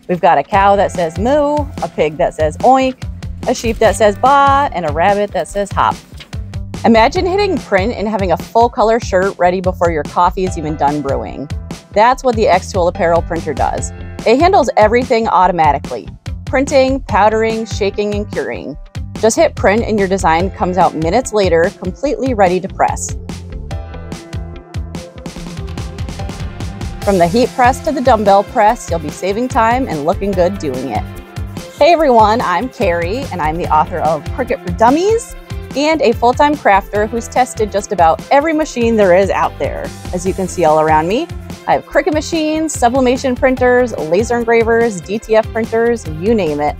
We've got a cow that says moo, a pig that says oink, a sheep that says baa, and a rabbit that says hop. Imagine hitting print and having a full color shirt ready before your coffee is even done brewing. That's what the xTool Apparel Printer does. It handles everything automatically: printing, powdering, shaking, and curing. Just hit print and your design comes out minutes later, completely ready to press. From the heat press to the dumbbell press, you'll be saving time and looking good doing it. Hey everyone, I'm Carrie, and I'm the author of Cricut for Dummies and a full-time crafter who's tested just about every machine there is out there. As you can see all around me, I have Cricut machines, sublimation printers, laser engravers, DTF printers, you name it.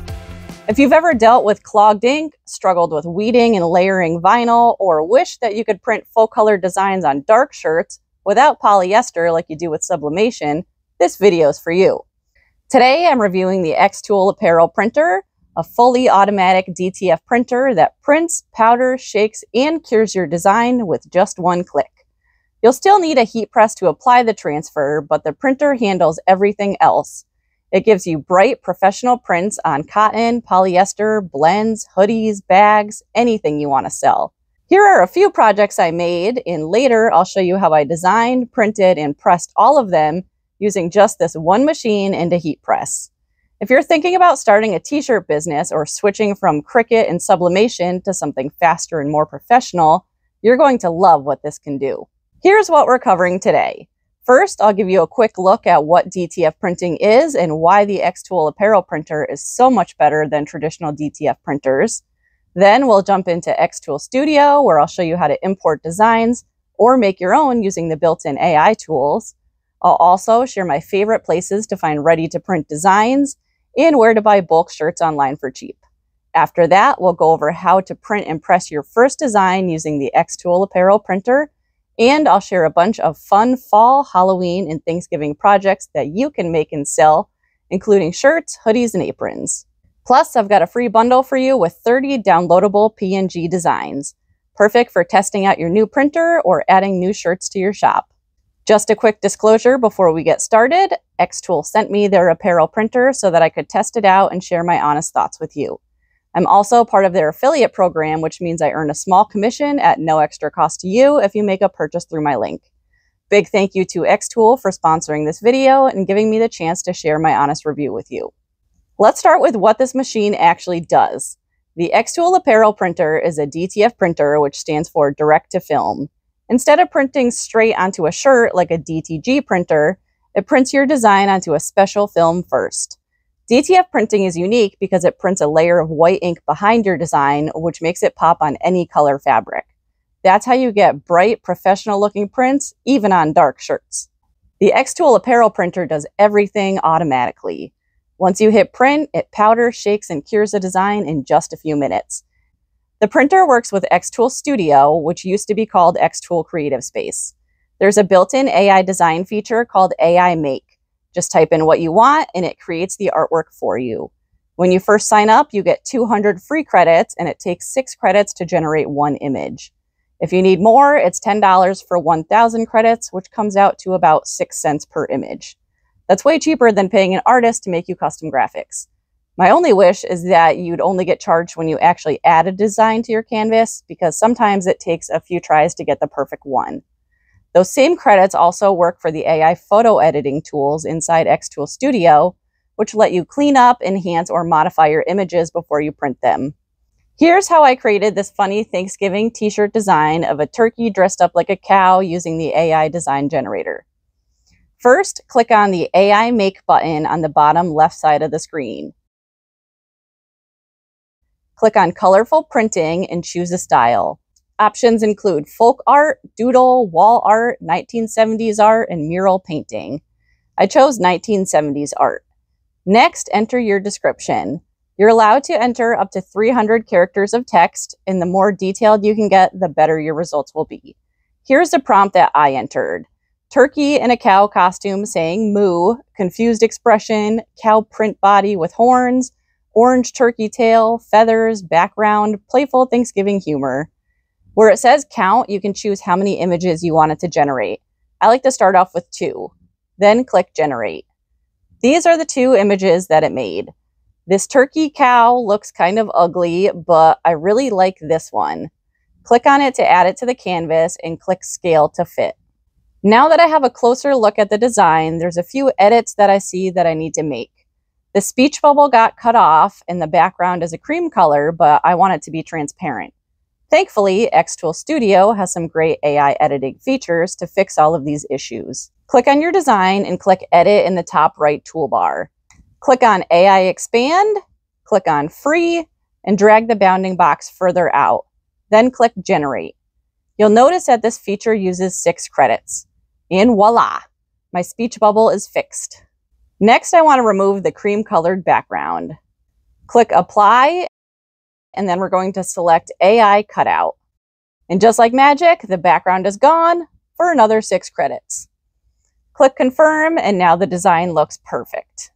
If you've ever dealt with clogged ink, struggled with weeding and layering vinyl, or wished that you could print full-color designs on dark shirts without polyester like you do with sublimation, this video is for you. Today I'm reviewing the xTool Apparel Printer, a fully automatic DTF printer that prints, powders, shakes, and cures your design with just one click. You'll still need a heat press to apply the transfer, but the printer handles everything else. It gives you bright, professional prints on cotton, polyester, blends, hoodies, bags, anything you want to sell. Here are a few projects I made, and later I'll show you how I designed, printed, and pressed all of them using just this one machine and a heat press. If you're thinking about starting a t-shirt business or switching from Cricut and sublimation to something faster and more professional, you're going to love what this can do. Here's what we're covering today. First, I'll give you a quick look at what DTF printing is and why the xTool Apparel Printer is so much better than traditional DTF printers. Then we'll jump into xTool Studio, where I'll show you how to import designs or make your own using the built-in AI tools. I'll also share my favorite places to find ready-to-print designs and where to buy bulk shirts online for cheap. After that, we'll go over how to print and press your first design using the xTool Apparel Printer, and I'll share a bunch of fun fall, Halloween, and Thanksgiving projects that you can make and sell, including shirts, hoodies, and aprons. Plus, I've got a free bundle for you with 30 downloadable PNG designs, perfect for testing out your new printer or adding new shirts to your shop. Just a quick disclosure before we get started, xTool sent me their apparel printer so that I could test it out and share my honest thoughts with you. I'm also part of their affiliate program, which means I earn a small commission at no extra cost to you if you make a purchase through my link. Big thank you to xTool for sponsoring this video and giving me the chance to share my honest review with you. Let's start with what this machine actually does. The xTool Apparel Printer is a DTF printer, which stands for direct to film. Instead of printing straight onto a shirt like a DTG printer, it prints your design onto a special film first. DTF printing is unique because it prints a layer of white ink behind your design, which makes it pop on any color fabric. That's how you get bright, professional-looking prints, even on dark shirts. The xTool Apparel Printer does everything automatically. Once you hit print, it powders, shakes, and cures a design in just a few minutes. The printer works with xTool Studio, which used to be called xTool Creative Space. There's a built-in AI design feature called AIMake. Just type in what you want, and it creates the artwork for you. When you first sign up, you get 200 free credits, and it takes 6 credits to generate one image. If you need more, it's $10 for 1,000 credits, which comes out to about 6 cents per image. That's way cheaper than paying an artist to make you custom graphics. My only wish is that you'd only get charged when you actually add a design to your canvas, because sometimes it takes a few tries to get the perfect one. Those same credits also work for the AI photo editing tools inside xTool Studio, which let you clean up, enhance, or modify your images before you print them. Here's how I created this funny Thanksgiving t-shirt design of a turkey dressed up like a cow using the AI design generator. First, click on the AIMake button on the bottom left side of the screen. Click on Colorful Printing and choose a style. Options include folk art, doodle, wall art, 1970s art, and mural painting. I chose 1970s art. Next, enter your description. You're allowed to enter up to 300 characters of text, and the more detailed you can get, the better your results will be. Here's the prompt that I entered. Turkey in a cow costume saying moo, confused expression, cow print body with horns, orange turkey tail, feathers, background, playful Thanksgiving humor. Where it says count, you can choose how many images you want it to generate. I like to start off with 2. Then click Generate. These are the two images that it made. This turkey cow looks kind of ugly, but I really like this one. Click on it to add it to the canvas and click Scale to Fit. Now that I have a closer look at the design, there's a few edits that I see that I need to make. The speech bubble got cut off and the background is a cream color, but I want it to be transparent. Thankfully, xTool Studio has some great AI editing features to fix all of these issues. Click on your design and click Edit in the top right toolbar. Click on AI Expand, click on Free, and drag the bounding box further out. Then click Generate. You'll notice that this feature uses 6 credits. And voila! My speech bubble is fixed. Next, I want to remove the cream-colored background. Click Apply, and then we're going to select AI Cutout. And just like magic, the background is gone for another 6 credits. Click Confirm, and now the design looks perfect.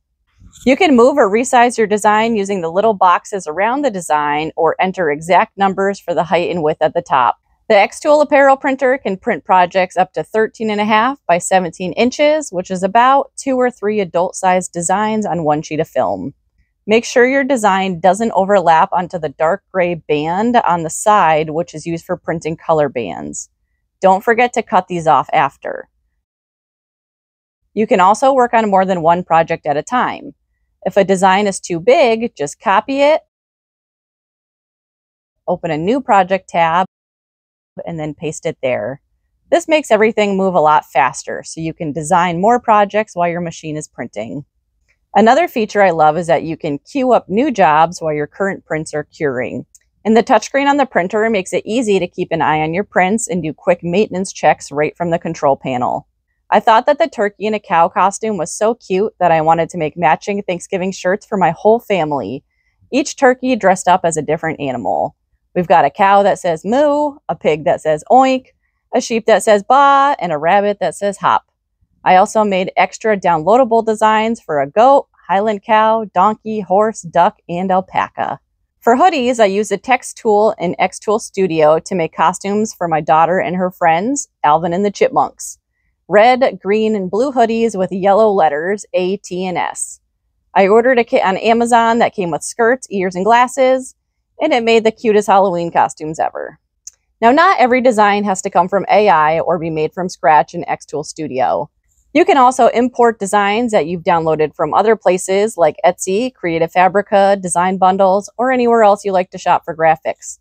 You can move or resize your design using the little boxes around the design or enter exact numbers for the height and width at the top. The xTool Apparel Printer can print projects up to 13.5 by 17 inches, which is about 2 or 3 adult-sized designs on one sheet of film. Make sure your design doesn't overlap onto the dark gray band on the side, which is used for printing color bands. Don't forget to cut these off after. You can also work on more than one project at a time. If a design is too big, just copy it, open a new project tab, and then paste it there. This makes everything move a lot faster, so you can design more projects while your machine is printing. Another feature I love is that you can queue up new jobs while your current prints are curing. And the touchscreen on the printer makes it easy to keep an eye on your prints and do quick maintenance checks right from the control panel. I thought that the turkey and a cow costume was so cute that I wanted to make matching Thanksgiving shirts for my whole family. Each turkey dressed up as a different animal. We've got a cow that says moo, a pig that says oink, a sheep that says baa, and a rabbit that says hop. I also made extra downloadable designs for a goat, Highland cow, donkey, horse, duck, and alpaca. For hoodies, I used the text tool in xTool Studio to make costumes for my daughter and her friends, Alvin and the Chipmunks. Red, green, and blue hoodies with yellow letters A, T, and S. I ordered a kit on Amazon that came with skirts, ears, and glasses, and it made the cutest Halloween costumes ever. Now, not every design has to come from AI or be made from scratch in xTool Studio. You can also import designs that you've downloaded from other places like Etsy, Creative Fabrica, Design Bundles, or anywhere else you like to shop for graphics.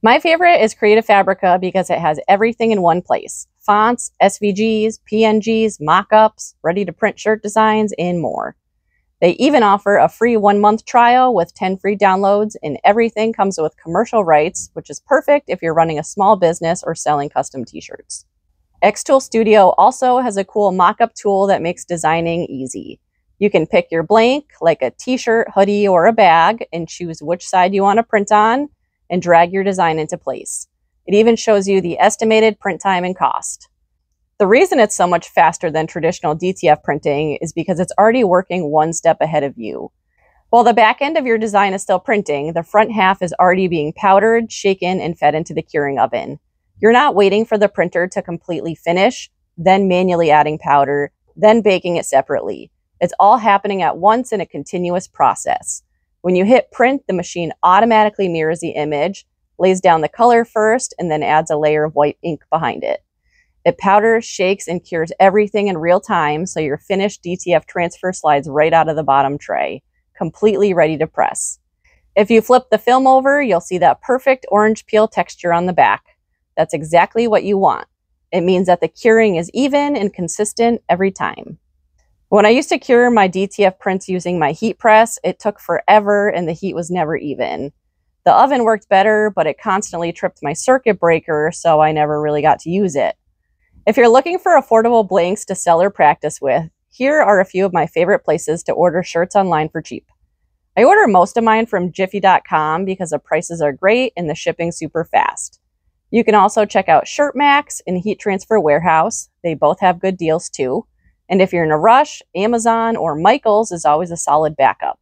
My favorite is Creative Fabrica because it has everything in one place. Fonts, SVGs, PNGs, mockups, ready-to-print shirt designs, and more. They even offer a free 1-month trial with 10 free downloads, and everything comes with commercial rights, which is perfect if you're running a small business or selling custom t-shirts. xTool Studio also has a cool mockup tool that makes designing easy. You can pick your blank, like a t-shirt, hoodie, or a bag, and choose which side you want to print on, and drag your design into place. It even shows you the estimated print time and cost. The reason it's so much faster than traditional DTF printing is because it's already working one step ahead of you. While the back end of your design is still printing, the front half is already being powdered, shaken, and fed into the curing oven. You're not waiting for the printer to completely finish, then manually adding powder, then baking it separately. It's all happening at once in a continuous process. When you hit print, the machine automatically mirrors the image, lays down the color first, and then adds a layer of white ink behind it. It powders, shakes, and cures everything in real time, so your finished DTF transfer slides right out of the bottom tray, completely ready to press. If you flip the film over, you'll see that perfect orange peel texture on the back. That's exactly what you want. It means that the curing is even and consistent every time. When I used to cure my DTF prints using my heat press, it took forever and the heat was never even. The oven worked better, but it constantly tripped my circuit breaker, so I never really got to use it. If you're looking for affordable blanks to sell or practice with, here are a few of my favorite places to order shirts online for cheap. I order most of mine from Jiffy.com because the prices are great and the shipping's super fast. You can also check out ShirtMax and Heat Transfer Warehouse. They both have good deals too. And if you're in a rush, Amazon or Michaels is always a solid backup.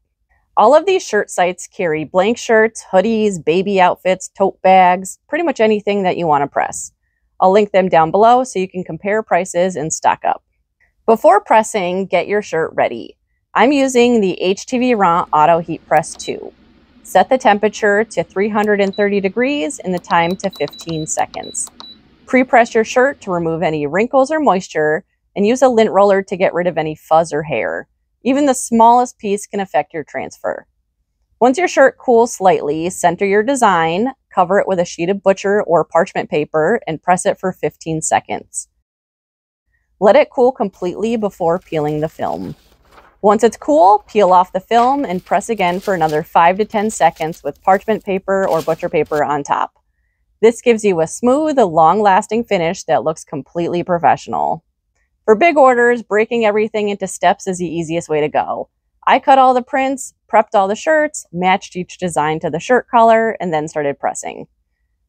All of these shirt sites carry blank shirts, hoodies, baby outfits, tote bags, pretty much anything that you want to press. I'll link them down below so you can compare prices and stock up. Before pressing, get your shirt ready. I'm using the HTVRont Auto Heat Press 2. Set the temperature to 330 degrees and the time to 15 seconds. Pre-press your shirt to remove any wrinkles or moisture, and use a lint roller to get rid of any fuzz or hair. Even the smallest piece can affect your transfer. Once your shirt cools slightly, center your design, cover it with a sheet of butcher or parchment paper, and press it for 15 seconds. Let it cool completely before peeling the film. Once it's cool, peel off the film and press again for another 5 to 10 seconds with parchment paper or butcher paper on top. This gives you a smooth, long-lasting finish that looks completely professional. For big orders, breaking everything into steps is the easiest way to go. I cut all the prints, prepped all the shirts, matched each design to the shirt color, and then started pressing.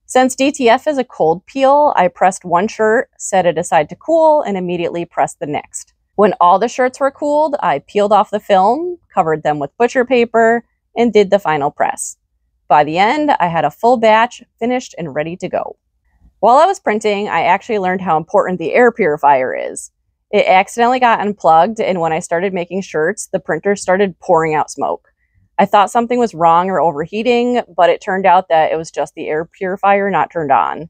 Since DTF is a cold peel, I pressed one shirt, set it aside to cool, and immediately pressed the next. When all the shirts were cooled, I peeled off the film, covered them with butcher paper, and did the final press. By the end, I had a full batch finished and ready to go. While I was printing, I actually learned how important the air purifier is. It accidentally got unplugged, and when I started making shirts, the printer started pouring out smoke. I thought something was wrong or overheating, but it turned out that it was just the air purifier not turned on.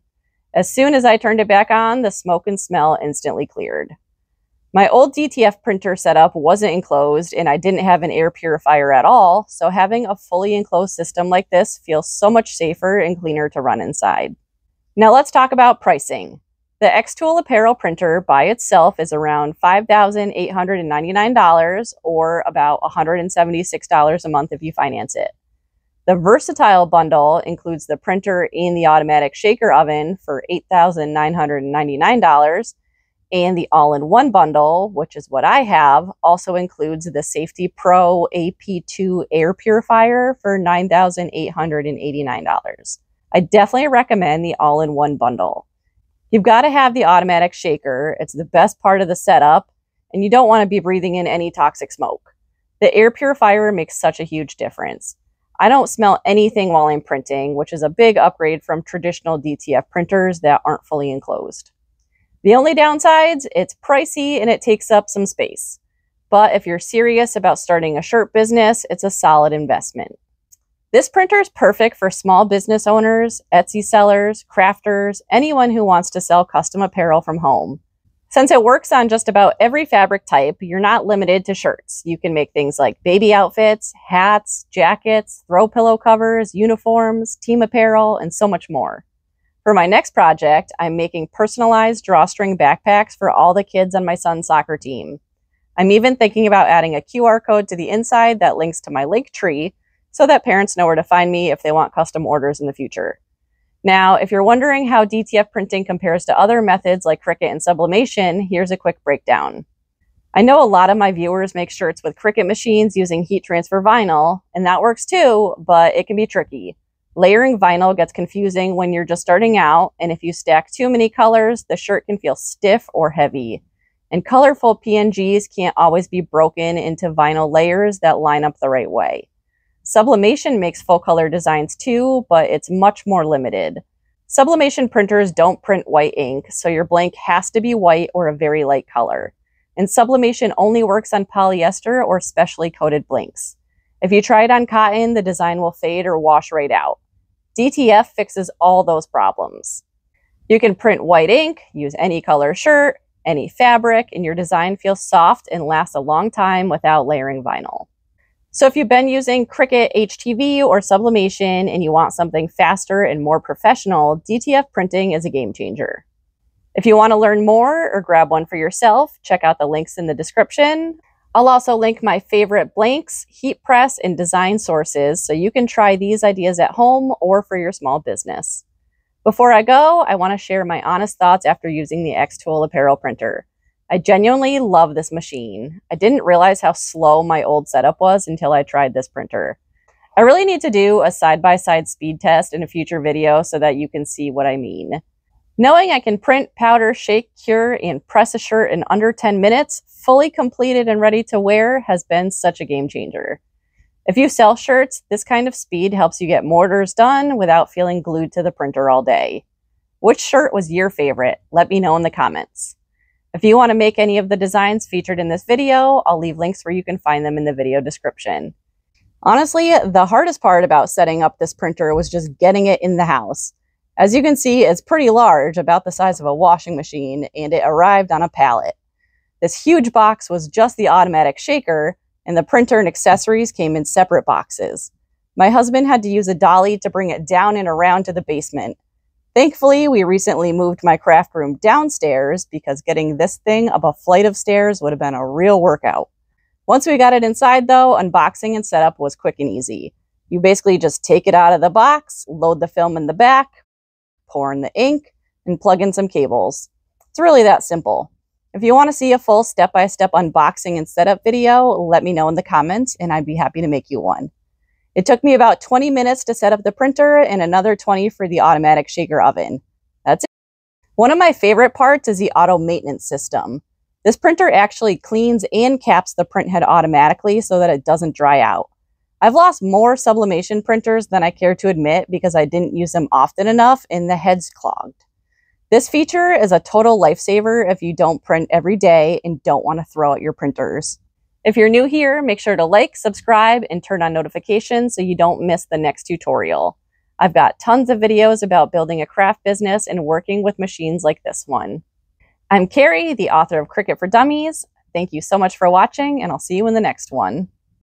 As soon as I turned it back on, the smoke and smell instantly cleared. My old DTF printer setup wasn't enclosed and I didn't have an air purifier at all, so having a fully enclosed system like this feels so much safer and cleaner to run inside. Now let's talk about pricing. The xTool Apparel Printer by itself is around $5,899 or about $176 a month if you finance it. The Versatile bundle includes the printer and the automatic shaker oven for $8,999. And the all-in-one bundle, which is what I have, also includes the SafetyPro AP2 air purifier for $9,889. I definitely recommend the all-in-one bundle. You've got to have the automatic shaker. It's the best part of the setup, and you don't want to be breathing in any toxic smoke. The air purifier makes such a huge difference. I don't smell anything while I'm printing, which is a big upgrade from traditional DTF printers that aren't fully enclosed. The only downsides, it's pricey and it takes up some space. But if you're serious about starting a shirt business, it's a solid investment. This printer is perfect for small business owners, Etsy sellers, crafters, anyone who wants to sell custom apparel from home. Since it works on just about every fabric type, you're not limited to shirts. You can make things like baby outfits, hats, jackets, throw pillow covers, uniforms, team apparel, and so much more. For my next project, I'm making personalized drawstring backpacks for all the kids on my son's soccer team. I'm even thinking about adding a QR code to the inside that links to my link tree so that parents know where to find me if they want custom orders in the future. Now, if you're wondering how DTF printing compares to other methods like Cricut and Sublimation, here's a quick breakdown. I know a lot of my viewers make shirts with Cricut machines using heat transfer vinyl, and that works too, but it can be tricky. Layering vinyl gets confusing when you're just starting out, and if you stack too many colors, the shirt can feel stiff or heavy. And colorful PNGs can't always be broken into vinyl layers that line up the right way. Sublimation makes full color designs too, but it's much more limited. Sublimation printers don't print white ink, so your blank has to be white or a very light color. And Sublimation only works on polyester or specially coated blanks. If you try it on cotton, the design will fade or wash right out. DTF fixes all those problems. You can print white ink, use any color shirt, any fabric, and your design feels soft and lasts a long time without layering vinyl. So if you've been using Cricut HTV or Sublimation and you want something faster and more professional, DTF printing is a game changer. If you want to learn more or grab one for yourself, check out the links in the description. I'll also link my favorite blanks, heat press, and design sources so you can try these ideas at home or for your small business. Before I go, I want to share my honest thoughts after using the xTool Apparel Printer. I genuinely love this machine. I didn't realize how slow my old setup was until I tried this printer. I really need to do a side-by-side speed test in a future video so that you can see what I mean. Knowing I can print, powder, shake, cure, and press a shirt in under 10 minutes, fully completed and ready to wear, has been such a game changer. If you sell shirts, this kind of speed helps you get more orders done without feeling glued to the printer all day. Which shirt was your favorite? Let me know in the comments. If you want to make any of the designs featured in this video, I'll leave links where you can find them in the video description. Honestly, the hardest part about setting up this printer was just getting it in the house. As you can see, it's pretty large, about the size of a washing machine, and it arrived on a pallet. This huge box was just the automatic shaker, and the printer and accessories came in separate boxes. My husband had to use a dolly to bring it down and around to the basement. Thankfully, we recently moved my craft room downstairs because getting this thing up a flight of stairs would have been a real workout. Once we got it inside though, unboxing and setup was quick and easy. You basically just take it out of the box, load the film in the back, pour in the ink, and plug in some cables. It's really that simple. If you want to see a full step-by-step unboxing and setup video, let me know in the comments and I'd be happy to make you one. It took me about 20 minutes to set up the printer and another 20 for the automatic shaker oven. That's it. One of my favorite parts is the auto maintenance system. This printer actually cleans and caps the print head automatically so that it doesn't dry out. I've lost more sublimation printers than I care to admit because I didn't use them often enough and the head's clogged. This feature is a total lifesaver if you don't print every day and don't want to throw out your printers. If you're new here, make sure to like, subscribe, and turn on notifications so you don't miss the next tutorial. I've got tons of videos about building a craft business and working with machines like this one. I'm Carrie, the author of Cricut for Dummies. Thank you so much for watching, and I'll see you in the next one.